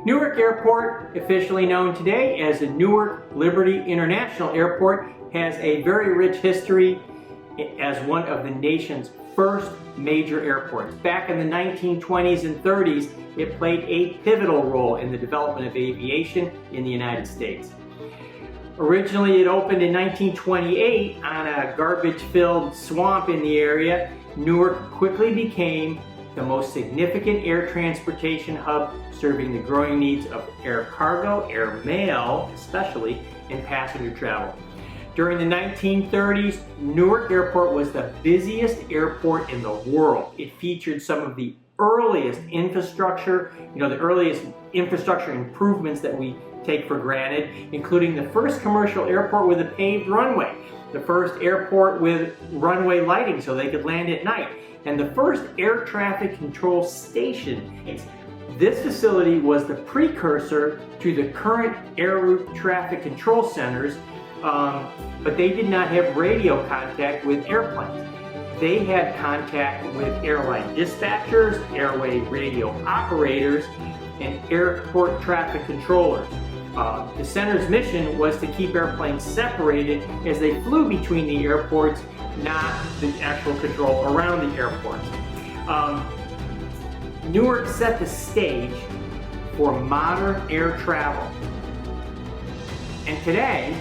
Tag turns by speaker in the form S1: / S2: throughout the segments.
S1: Newark Airport, officially known today as the Newark Liberty International Airport, has a very rich history as one of the nation's first major airports. Back in the 1920s and 30s, it played a pivotal role in the development of aviation in the United States. Originally, it opened in 1928 on a garbage-filled swamp in the area. Newark quickly became the most significant air transportation hub, serving the growing needs of air cargo, air mail especially, and passenger travel. During the 1930s, Newark Airport was the busiest airport in the world. It featured some of the earliest infrastructure, the earliest infrastructure improvements that we take for granted, including the first commercial airport with a paved runway, the first airport with runway lighting so they could land at night, and the first air traffic control station. This facility was the precursor to the current air route traffic control centers, but they did not have radio contact with airplanes. They had contact with airline dispatchers, airway radio operators, and airport traffic controllers. The center's mission was to keep airplanes separated as they flew between the airports, not the actual control around the airports. Newark set the stage for modern air travel. And today,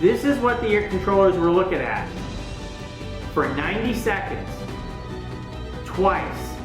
S1: this is what the air controllers were looking at for 90 seconds, twice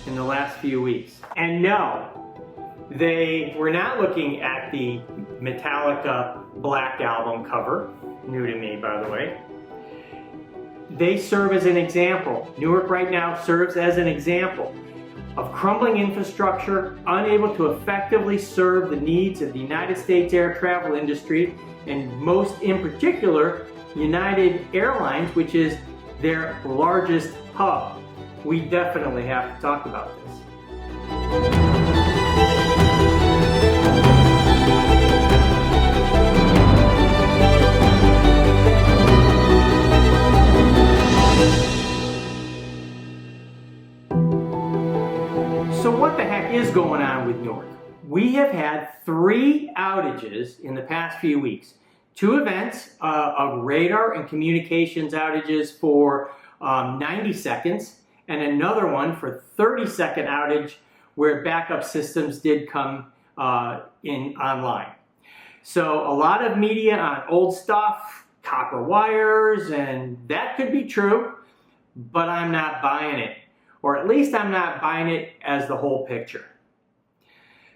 S1: in the last few weeks. And no, they were not looking at the Metallica Black Album cover, new to me by the way. They serve as an example. Newark right now serves as an example of crumbling infrastructure, unable to effectively serve the needs of the United States air travel industry, and most in particular, United Airlines, which is their largest hub. We definitely have to talk about this. So what the heck is going on with Newark? We have had 3 outages in the past few weeks. 2 events of radar and communications outages for 90 seconds, and another one for 30-second outage where backup systems did come in online. So a lot of media on old stuff, copper wires, and that could be true, but I'm not buying it. Or at least I'm not buying it as the whole picture.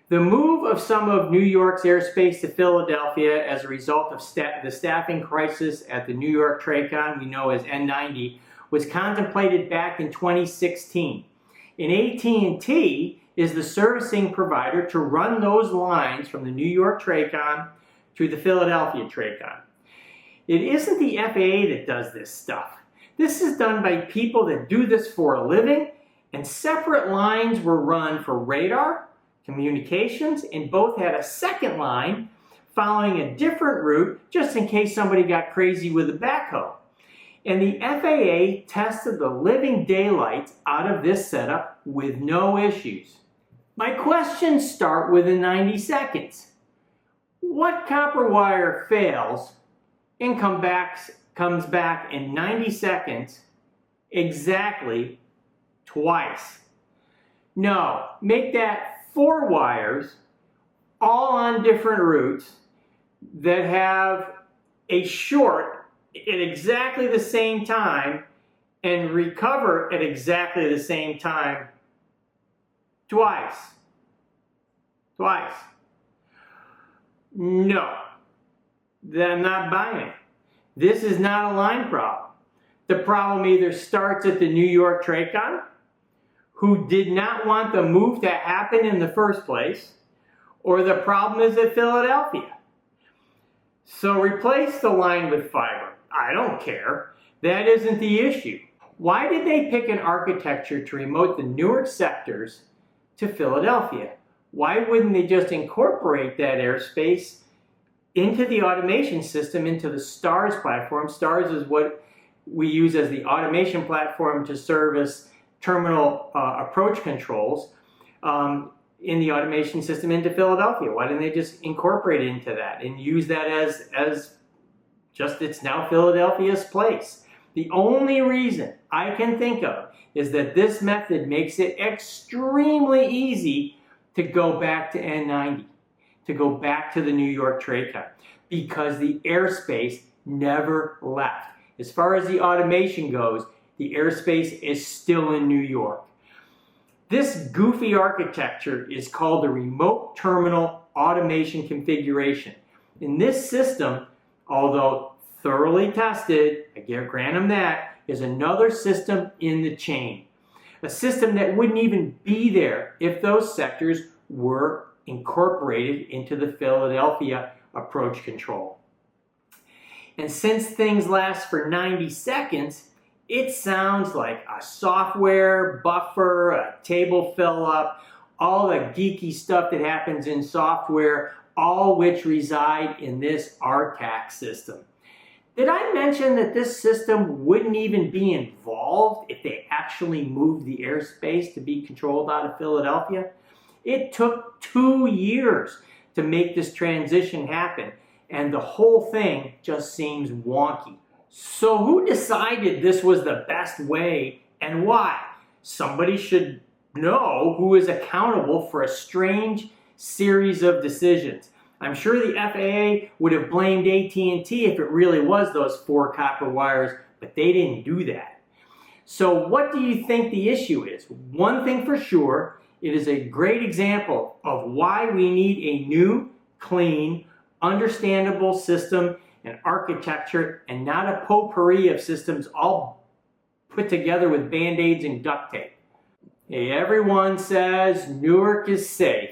S1: The move of some of New York's airspace to Philadelphia as a result of the staffing crisis at the New York TRACON, we know as N90, was contemplated back in 2016. And AT&T is the servicing provider to run those lines from the New York TRACON to the Philadelphia TRACON. It isn't the FAA that does this stuff. This is done by people that do this for a living, and separate lines were run for radar, communications, and both had a second line following a different route just in case somebody got crazy with a backhoe. And the FAA tested the living daylights out of this setup with no issues. My questions start within 90 seconds. What copper wire fails and comes back in 90 seconds exactly twice? No, make that 4 wires, all on different routes, that have a short at exactly the same time and recover at exactly the same time twice. No, then I'm not buying it. This is not a line problem. The problem either starts at the New York TRACON, who did not want the move to happen in the first place, or the problem is at Philadelphia. So replace the line with fiber. I don't care. That isn't the issue. Why did they pick an architecture to remote the Newark sectors to Philadelphia? Why wouldn't they just incorporate that airspace into the automation system, into the STARS platform? STARS is what we use as the automation platform to service terminal approach controls. in the automation system into Philadelphia? Why didn't they just incorporate it into that and use that as just it's now Philadelphia's place? The only reason I can think of is that this method makes it extremely easy to go back to N90, to go back to the New York Trade Center, because the airspace never left. As far as the automation goes, the airspace is still in New York. This goofy architecture is called the Remote Terminal Automation Configuration. In this system, although thoroughly tested, I grant them that, is another system in the chain. A system that wouldn't even be there if those sectors were incorporated into the Philadelphia approach control. And since things last for 90 seconds, it sounds like a software buffer, a table fill up, all the geeky stuff that happens in software, all which reside in this RTAC system. Did I mention that this system wouldn't even be involved if they actually moved the airspace to be controlled out of Philadelphia? It took 2 years to make this transition happen, and the whole thing just seems wonky. So who decided this was the best way and why? Somebody should know who is accountable for a strange series of decisions. I'm sure the FAA would have blamed AT&T if it really was those 4 copper wires, but they didn't do that. So what do you think the issue is? One thing for sure, it is a great example of why we need a new, clean, understandable system and architecture, and not a potpourri of systems all put together with band-aids and duct tape. Hey, everyone says Newark is safe.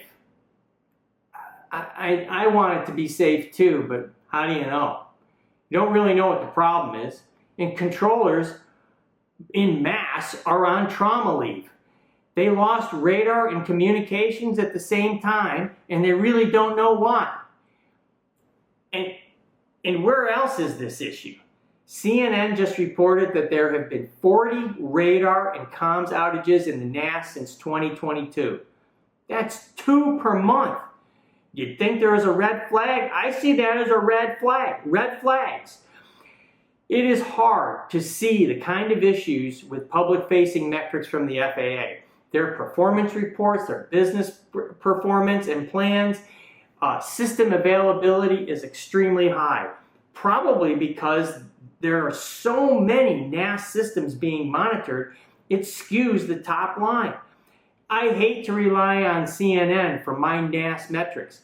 S1: I want it to be safe too, but how do you know? You don't really know what the problem is. And controllers en masse are on trauma leave. They lost radar and communications at the same time, and they really don't know why. And where else is this issue? CNN just reported that there have been 40 radar and comms outages in the NAS since 2022. That's 2 per month. You'd think there is a red flag? I see that as a red flag. Red flags. It is hard to see the kind of issues with public-facing metrics from the FAA. Their performance reports, their business performance and plans, system availability is extremely high. Probably because there are so many NAS systems being monitored, it skews the top line. I hate to rely on CNN for my NAS metrics.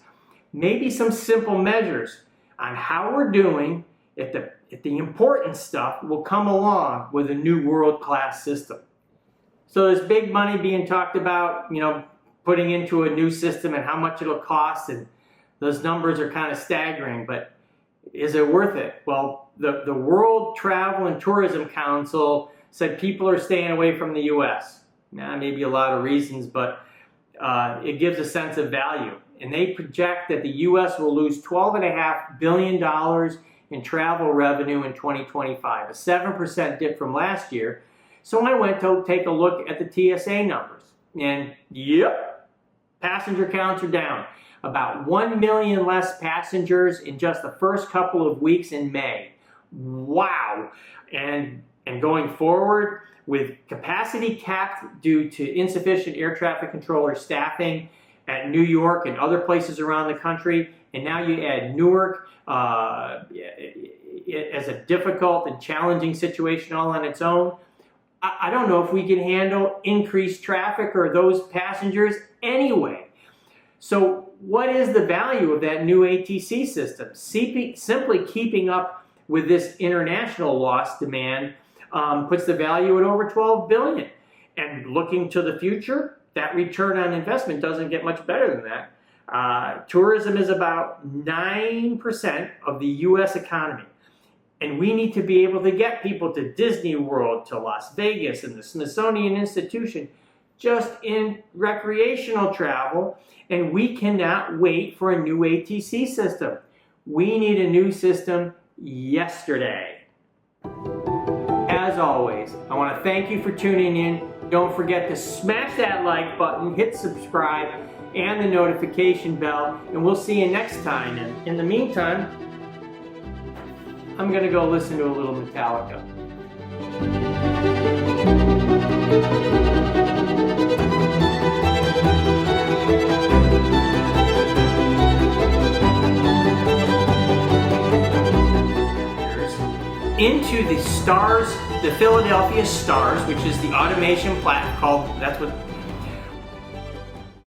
S1: Maybe some simple measures on how we're doing if the important stuff will come along with a new world-class system. So there's big money being talked about, putting into a new system and how much it'll cost, and those numbers are kind of staggering, but is it worth it? Well, the World Travel and Tourism Council said people are staying away from the U.S. Now, maybe a lot of reasons, but it gives a sense of value. And they project that the U.S. will lose $12.5 billion in travel revenue in 2025, a 7% dip from last year. So I went to take a look at the TSA numbers. And yep, passenger counts are down. About 1 million less passengers in just the first couple of weeks in May. Wow. And going forward, with capacity capped due to insufficient air traffic controller staffing at New York and other places around the country, and now you add Newark as a difficult and challenging situation all on its own, I don't know if we can handle increased traffic or those passengers anyway. So what is the value of that new ATC system? Simply keeping up with this international loss demand puts the value at over $12 billion. And looking to the future, that return on investment doesn't get much better than that. Tourism is about 9% of the U.S. economy. And we need to be able to get people to Disney World, to Las Vegas, and the Smithsonian Institution, just in recreational travel. And we cannot wait for a new ATC system. We need a new system yesterday. As always, I want to thank you for tuning in. Don't forget to smash that like button, hit subscribe, and the notification bell, and we'll see you next time. And in the meantime, I'm gonna go listen to a little Metallica. Into the Stars, the Philadelphia Stars, which is the automation platform called, that's what